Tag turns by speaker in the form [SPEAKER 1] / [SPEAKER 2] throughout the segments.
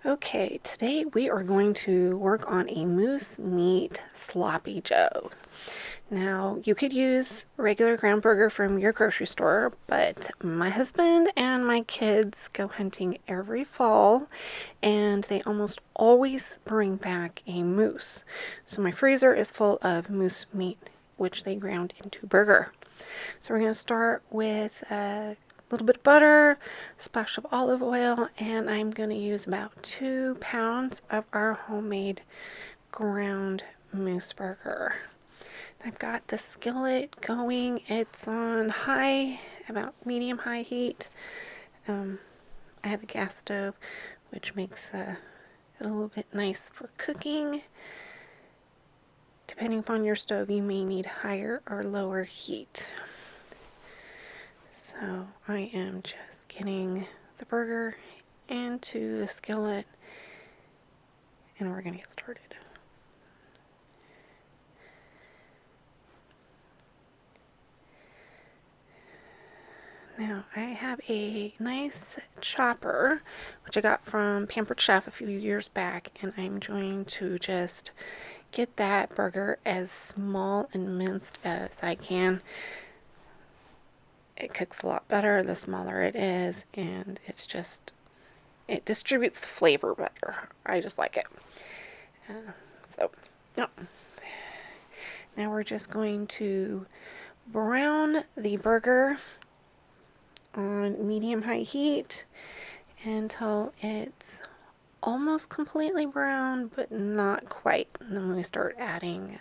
[SPEAKER 1] Okay, today we are going to work on a moose meat sloppy joe. Now, you could use regular ground burger from your grocery store, but my husband and my kids go hunting every fall, and they almost always bring back a moose. So my freezer is full of moose meat, which they ground into burger. So we're going to start with a little bit of butter, a splash of olive oil, and I'm going to use about 2 pounds of our homemade ground moose burger. I've got the skillet going. It's on high, about medium high heat. I have a gas stove, which makes it a little bit nice for cooking. Depending upon your stove, you may need higher or lower heat. So I am just getting the burger into the skillet, and we're going to get started. Now I have a nice chopper, which I got from Pampered Chef a few years back, and I'm going to just get that burger as small and minced as I can. It cooks a lot better the smaller it is, and it distributes the flavor better. I just like it. Now we're just going to brown the burger on medium high heat until it's almost completely brown, but not quite. And then we start adding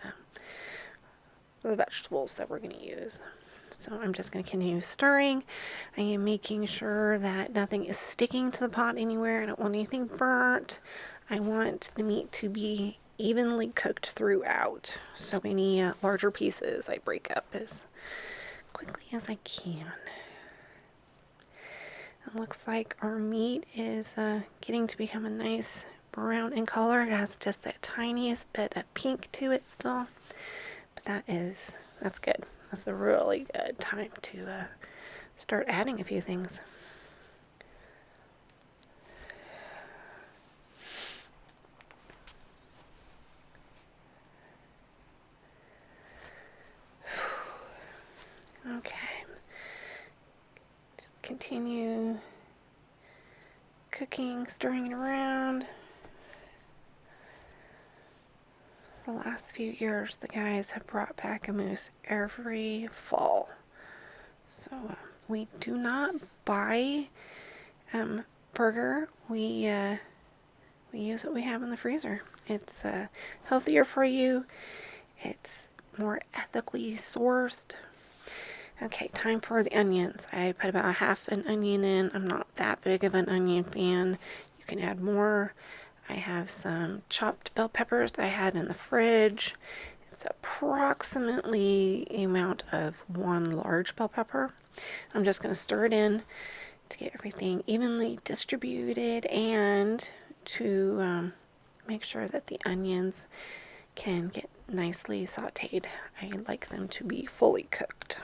[SPEAKER 1] the vegetables that we're going to use. So I'm just going to continue stirring. I am making sure that nothing is sticking to the pot anywhere. I don't want anything burnt. I want the meat to be evenly cooked throughout. So any larger pieces I break up as quickly as I can. It looks like our meat is getting to become a nice brown in color. It has just the tiniest bit of pink to it still, but that's good. That's a really good time to start adding a few things. Okay, just continue cooking, stirring it around. The last few years, the guys have brought back a moose every fall. So we do not buy burger. We use what we have in the freezer. It's healthier for you. It's more ethically sourced. Okay, time for the onions. I put about half an onion in. I'm not that big of an onion fan. You can add more. I have some chopped bell peppers that I had in the fridge. It's approximately the amount of 1 large bell pepper. I'm just going to stir it in to get everything evenly distributed and to make sure that the onions can get nicely sauteed. I like them to be fully cooked.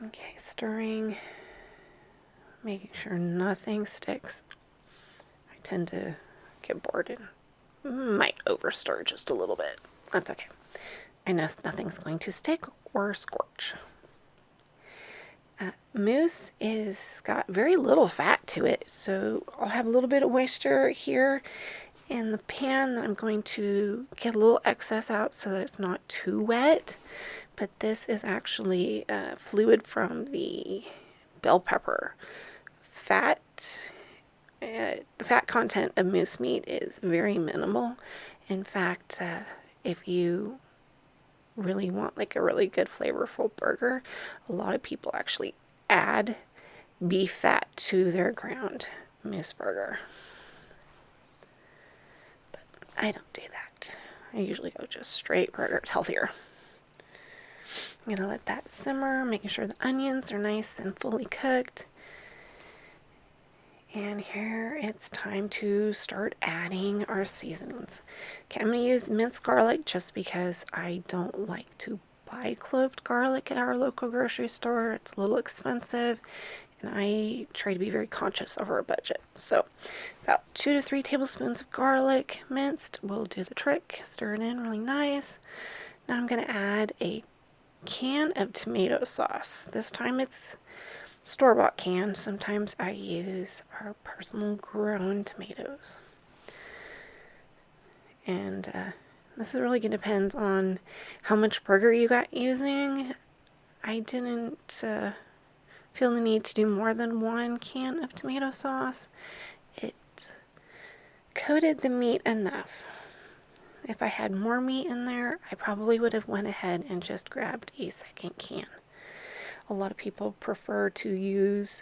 [SPEAKER 1] Okay, stirring, making sure nothing sticks. I tend to get bored and might overstir just a little bit. That's okay. I know nothing's going to stick or scorch. Moose is got very little fat to it, so I'll have a little bit of moisture here in the pan that I'm going to get a little excess out so that it's not too wet. But this is actually fluid from the bell pepper. The fat content of moose meat is very minimal. In fact, if you really want like a really good flavorful burger, a lot of people actually add beef fat to their ground moose burger. But I don't do that. I usually go just straight burger. It's healthier. I'm going to let that simmer, making sure the onions are nice and fully cooked. And here it's time to start adding our seasonings. Okay, I'm going to use minced garlic just because I don't like to buy cloved garlic at our local grocery store. It's a little expensive and I try to be very conscious of our budget. So about 2 to 3 tablespoons of garlic minced will do the trick. Stir it in really nice. Now I'm going to add a can of tomato sauce. This time it's store-bought can. Sometimes I use our personal grown tomatoes. And this is really going to depend on how much burger you got using. I didn't feel the need to do more than 1 can of tomato sauce. It coated the meat enough. If I had more meat in there, I probably would have went ahead and just grabbed a second can. A lot of people prefer to use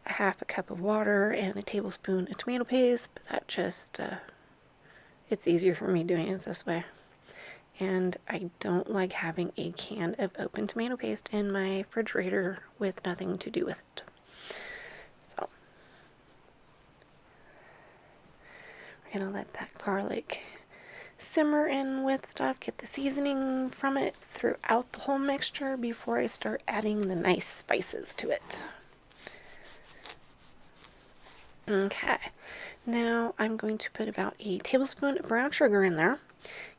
[SPEAKER 1] a half a cup of water and a tablespoon of tomato paste, but that just, it's easier for me doing it this way. And I don't like having a can of open tomato paste in my refrigerator with nothing to do with it. So we're going to let that garlic simmer in with stuff, get the seasoning from it throughout the whole mixture before I start adding the nice spices to it. Okay, now I'm going to put about a tablespoon of brown sugar in there.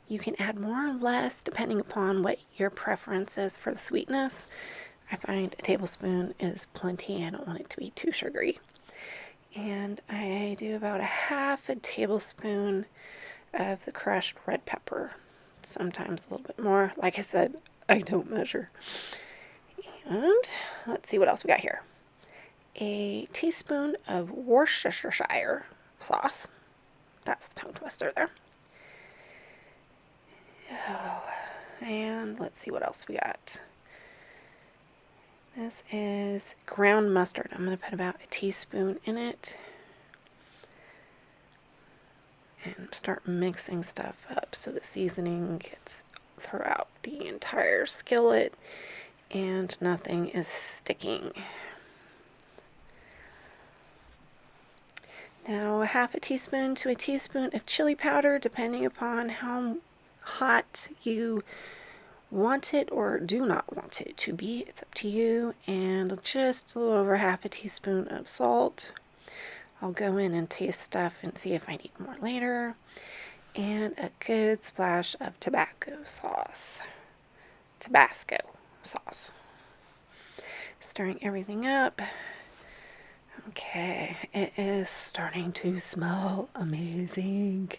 [SPEAKER 1] You can add more or less depending upon what your preference is for the sweetness. I find a tablespoon is plenty. I don't want it to be too sugary. And I do about a half a tablespoon of the crushed red pepper. Sometimes a little bit more. Like I said, I don't measure. And let's see what else we got here. A teaspoon of Worcestershire sauce. That's the tongue twister there. Oh, and let's see what else we got. This is ground mustard. I'm going to put about a teaspoon in it. And start mixing stuff up so the seasoning gets throughout the entire skillet and nothing is sticking. Now a half a teaspoon to a teaspoon of chili powder, depending upon how hot you want it or do not want it to be. It's up to you. And just a little over half a teaspoon of salt. I'll go in and taste stuff and see if I need more later. And a good splash of Tabasco sauce. Stirring everything up. Okay, it is starting to smell amazing.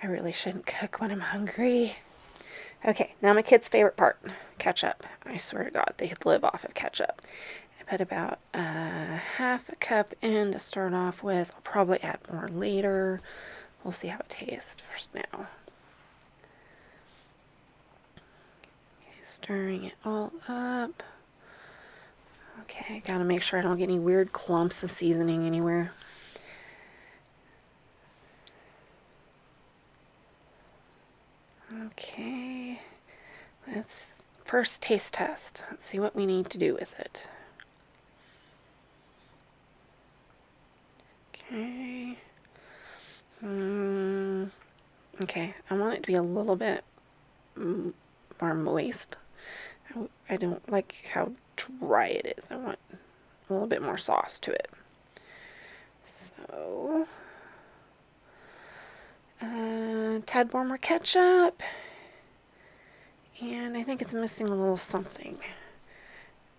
[SPEAKER 1] I really shouldn't cook when I'm hungry. Okay, now my kids' favorite part, ketchup. I swear to God, they live off of ketchup. I put about half a cup in to start off with. I'll probably add more later. We'll see how it tastes first now. Okay, stirring it all up. Okay, gotta make sure I don't get any weird clumps of seasoning anywhere. Okay, let's first taste test. Let's see what we need to do with it. Okay. Okay, I want it to be a little bit more moist. I don't like how dry it is. I want a little bit more sauce to it. So, tad more ketchup. And I think it's missing a little something.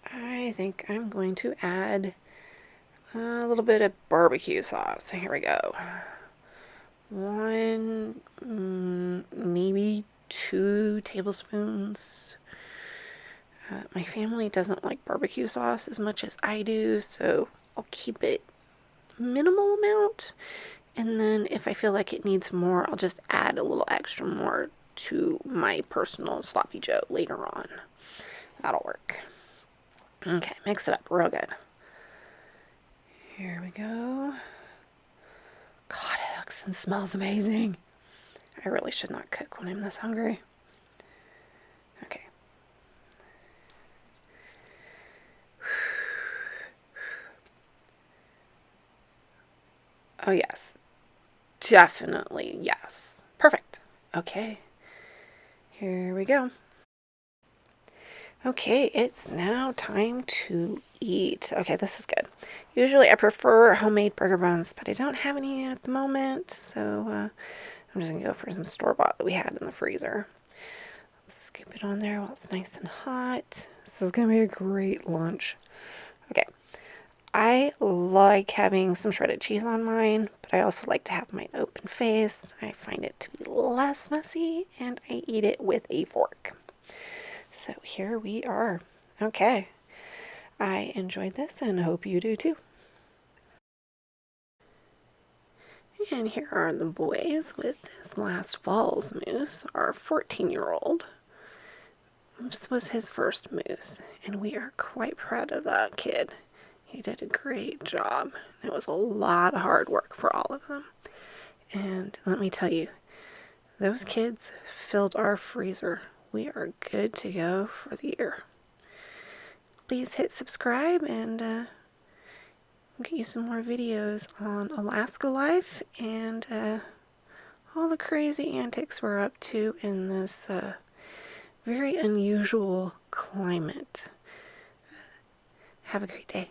[SPEAKER 1] I think I'm going to add a little bit of barbecue sauce. So here we go. 1, maybe 2 tablespoons. My family doesn't like barbecue sauce as much as I do, so I'll keep it minimal amount. And then if I feel like it needs more, I'll just add a little extra more to my personal sloppy joe later on. That'll work. Okay, mix it up real good. Here we go. God, it looks and smells amazing. I really should not cook when I'm this hungry. Okay. Oh, yes. Definitely, yes. Perfect. Okay. Here we go. Okay, it's now time to eat. Okay, this is good. Usually I prefer homemade burger buns, but I don't have any at the moment, so I'm just gonna go for some store-bought that we had in the freezer. Scoop it on there while it's nice and hot. This is gonna be a great lunch. Okay, I like having some shredded cheese on mine, but I also like to have mine open faced. I find it to be less messy, and I eat it with a fork. So here we are. Okay, I enjoyed this and hope you do too. And here are the boys with this last fall's moose, our 14-year-old. This was his first moose, and we are quite proud of that kid. He did a great job. It was a lot of hard work for all of them. And let me tell you, those kids filled our freezer. We are good to go for the year. Please hit subscribe and get you some more videos on Alaska life and all the crazy antics we're up to in this very unusual climate. Have a great day.